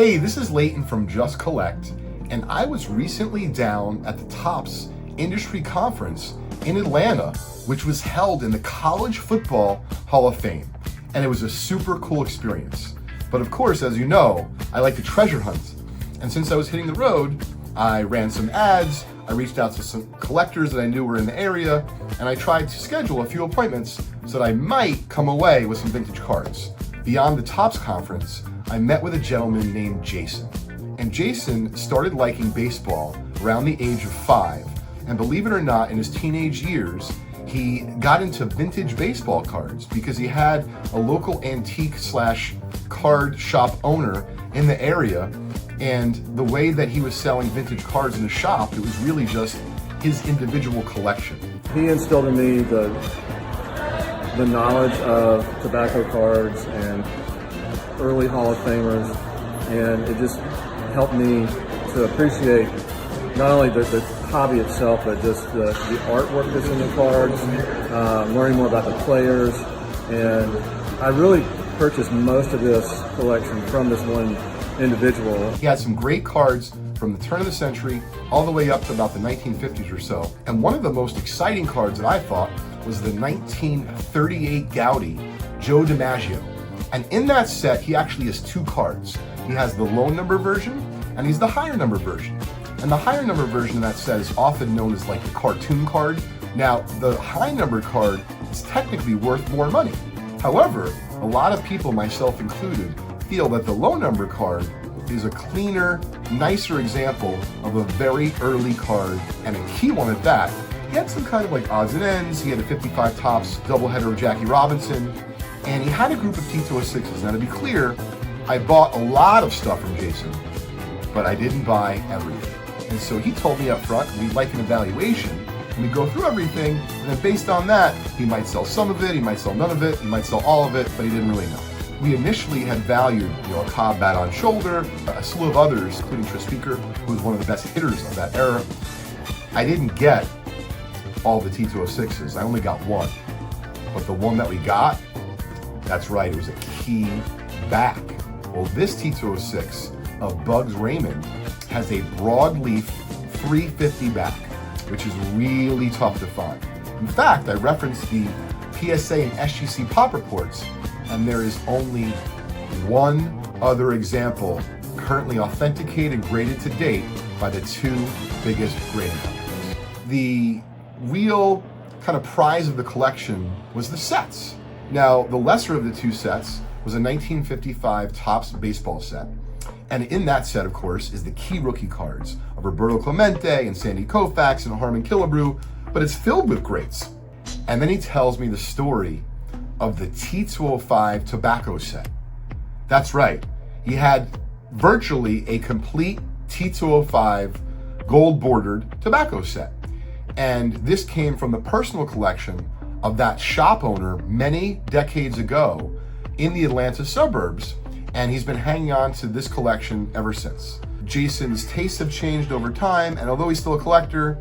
Hey, this is Leighton from Just Collect, and I was recently down at the Topps Industry Conference in Atlanta, which was held in the College Football Hall of Fame, and it was a super cool experience. But of course, as you know, I like to treasure hunt, and since I was hitting the road, I ran some ads, I reached out to some collectors that I knew were in the area, and I tried to schedule a few appointments so that I might come away with some vintage cards. Beyond the Topps conference, I met with a gentleman named Jason. And Jason started liking baseball around the age of 5. And believe it or not, in his teenage years, he got into vintage baseball cards because he had a local antique/card shop owner in the area. And the way that he was selling vintage cards in the shop, it was really just his individual collection. He instilled in me the knowledge of tobacco cards and early Hall of Famers, and it just helped me to appreciate not only the hobby itself, but just the artwork that's in the cards, learning more about the players. And I really purchased most of this collection from this one individual. He had some great cards from the turn of the century all the way up to about the 1950s or so. And one of the most exciting cards that I thought was the 1938 Gaudi Joe DiMaggio. And in that set, he actually has 2 cards. He has the low number version and he's the higher number version. And the higher number version of that set is often known as like the cartoon card. Now, the high number card is technically worth more money. However, a lot of people, myself included, feel that the low number card is a cleaner, nicer example of a very early card, and a key one at that. He had some kind of like odds and ends. He had a 55 Topps doubleheader of Jackie Robinson, and he had a group of T206s. Now, to be clear, I bought a lot of stuff from Jason, but I didn't buy everything. And so he told me up front, we'd like an evaluation, and we go through everything, and then based on that, he might sell some of it, he might sell none of it, he might sell all of it, but he didn't really know. We initially had valued, a Cobb bat on shoulder, a slew of others, including Tris Speaker, who was one of the best hitters of that era. I didn't get all the T206s, I only got one. But the one that we got, that's right, it was a key back. Well, this T206 of Bugs Raymond has a broadleaf 350 back, which is really tough to find. In fact, I referenced the PSA and SGC pop reports, and there is only one other example currently authenticated and graded to date by the 2 biggest grading companies. The real kind of prize of the collection was the sets. Now, the lesser of the 2 sets was a 1955 Topps baseball set. And in that set, of course, is the key rookie cards of Roberto Clemente and Sandy Koufax and Harmon Killebrew, but it's filled with greats. And then he tells me the story of the T205 tobacco set. That's right, he had virtually a complete T205 gold bordered tobacco set. And this came from the personal collection of that shop owner many decades ago in the Atlanta suburbs, and he's been hanging on to this collection ever since. Jason's tastes have changed over time, and although he's still a collector,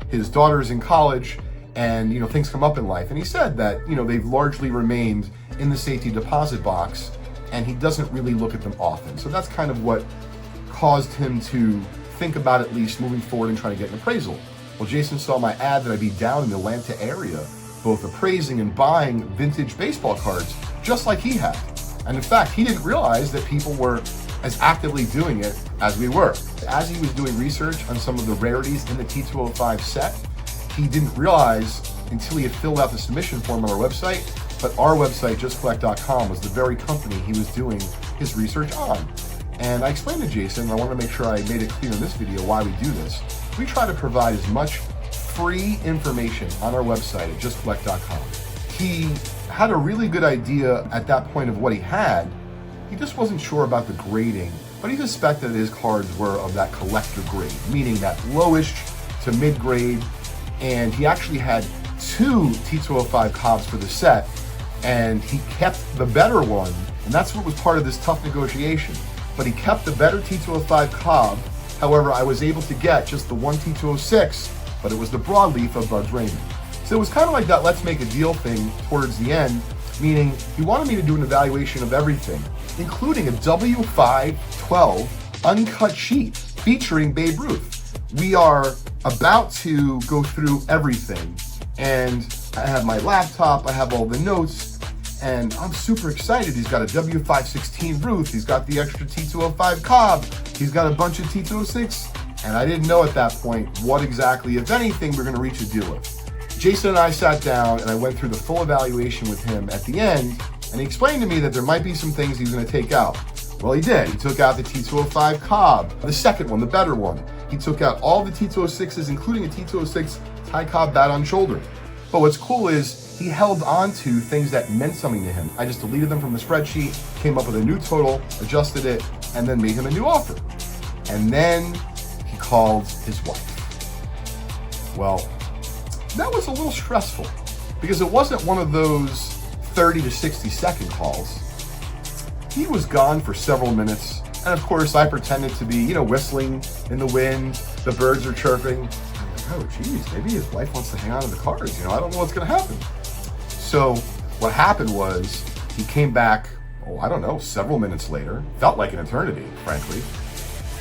his daughter's in college, and things come up in life. And he said that they've largely remained in the safety deposit box, and he doesn't really look at them often. So that's kind of what caused him to think about at least moving forward and trying to get an appraisal. Well, Jason saw my ad that I'd be down in the Atlanta area, both appraising and buying vintage baseball cards, just like he had. And in fact, he didn't realize that people were as actively doing it as we were. As he was doing research on some of the rarities in the T205 set, he didn't realize until he had filled out the submission form on our website, but our website, justcollect.com, was the very company he was doing his research on. And I explained to Jason, and I wanted to make sure I made it clear in this video why we do this. We try to provide as much free information on our website at justcollect.com. He had a really good idea at that point of what he had. He just wasn't sure about the grading, but he suspected that his cards were of that collector grade, meaning that lowish to mid-grade. And he actually had 2 T205 Cobbs for the set, and he kept the better one, and that's what was part of this tough negotiation. But he kept the better T205 Cobb. However, I was able to get just the one T206, but it was the broadleaf of Bugs Raymond. So it was kind of like that let's make a deal thing towards the end, meaning he wanted me to do an evaluation of everything, including a W512 uncut sheet featuring Babe Ruth. We are about to go through everything, and I have my laptop, I have all the notes, and I'm super excited. He's got a W516 Ruth, he's got the extra T205 Cobb, he's got a bunch of T206, and I didn't know at that point what exactly, if anything, we're gonna reach a deal with. Jason and I sat down and I went through the full evaluation with him at the end, and he explained to me that there might be some things he was gonna take out. Well, he did. He took out the T205 Cobb, the second one, the better one. He took out all the T206s, including a T206 Ty Cobb bat on shoulder. But what's cool is he held on to things that meant something to him. I just deleted them from the spreadsheet, came up with a new total, adjusted it, and then made him a new offer. And then he called his wife. Well, that was a little stressful because it wasn't one of those 30 to 60 second calls. He was gone for several minutes, and of course I pretended to be, whistling in the wind, the birds are chirping. I'm like, oh geez, maybe his wife wants to hang on to the cards, I don't know what's gonna happen. So what happened was he came back, I don't know, several minutes later, felt like an eternity, frankly,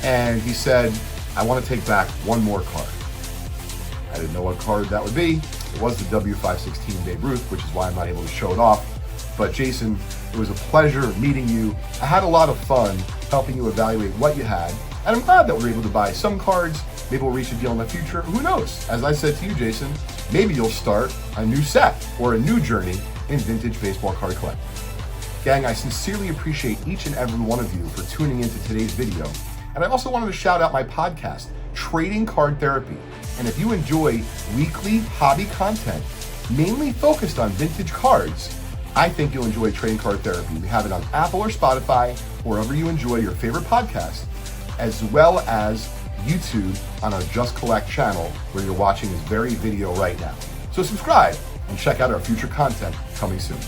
and he said, I want to take back one more card. I didn't know what card that would be. It was the W516 Babe Ruth, which is why I'm not able to show it off. But Jason, it was a pleasure meeting you. I had a lot of fun helping you evaluate what you had. And I'm glad that we're able to buy some cards. Maybe we'll reach a deal in the future. Who knows? As I said to you, Jason, maybe you'll start a new set or a new journey in vintage baseball card collecting. Gang, I sincerely appreciate each and every one of you for tuning into today's video. And I also wanted to shout out my podcast, Trading Card Therapy. And if you enjoy weekly hobby content, mainly focused on vintage cards, I think you'll enjoy Trading Card Therapy. We have it on Apple or Spotify, wherever you enjoy your favorite podcast, as well as YouTube on our Just Collect channel, where you're watching this very video right now. So subscribe and check out our future content coming soon.